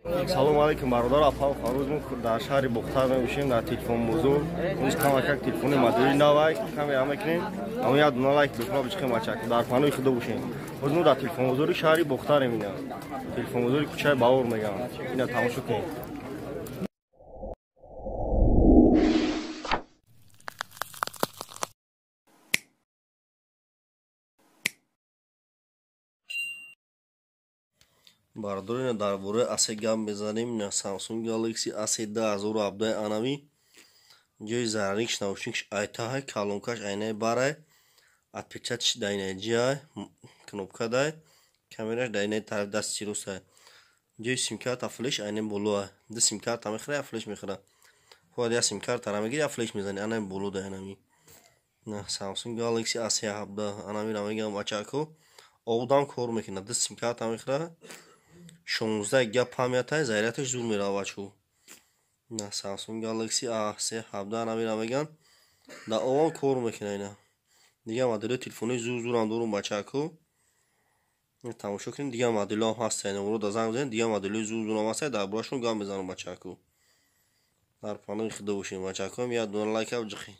салом алейкум бародар апа фарӯзмон дар шаҳри бухтар мебошем дар телефон музур низ камакак телефони модели навай каме амекнем ама я дуна лайк бекуна бичхем ачак дар панои худо бошем озмо дар телефон музури шаҳри бухтар мина телефон музури кӯчаи бавур мегам ина тамошо кунед. Бардорина дар бораи асе гап мезанем. Samsung Galaxy A7 2017 анавӣ ҷои зарарникш наушникш айтаҳай калонкаш айнаи барай отпечатиш дайнаи ҷиай кнопкадай камераш дайнаи тарафи дасти чирусай ҷои симкарта флеш айнаи болуай ду симкарта мехӯра я флеш мехӯра фоида я симкартара мегири я флеш мезани айнаи болуда айнаи Samsung Galaxy A7 анавира мегам бачако овдам кор мекуна ду симкарта мехӯра 16 гига памятай зарядаш зуд мерава бачо. Samsung Galaxy A7 анавира меган да ован кор мекуна ина дига модели телефони зурам дорум бачако тамошо кунед дига моделам ҳаст ина уро да занг бизанед дига модели зурам ҳаст дар борашон гап мезанам бачако дар панои худо бошем бачако я дуна лайка ҷихи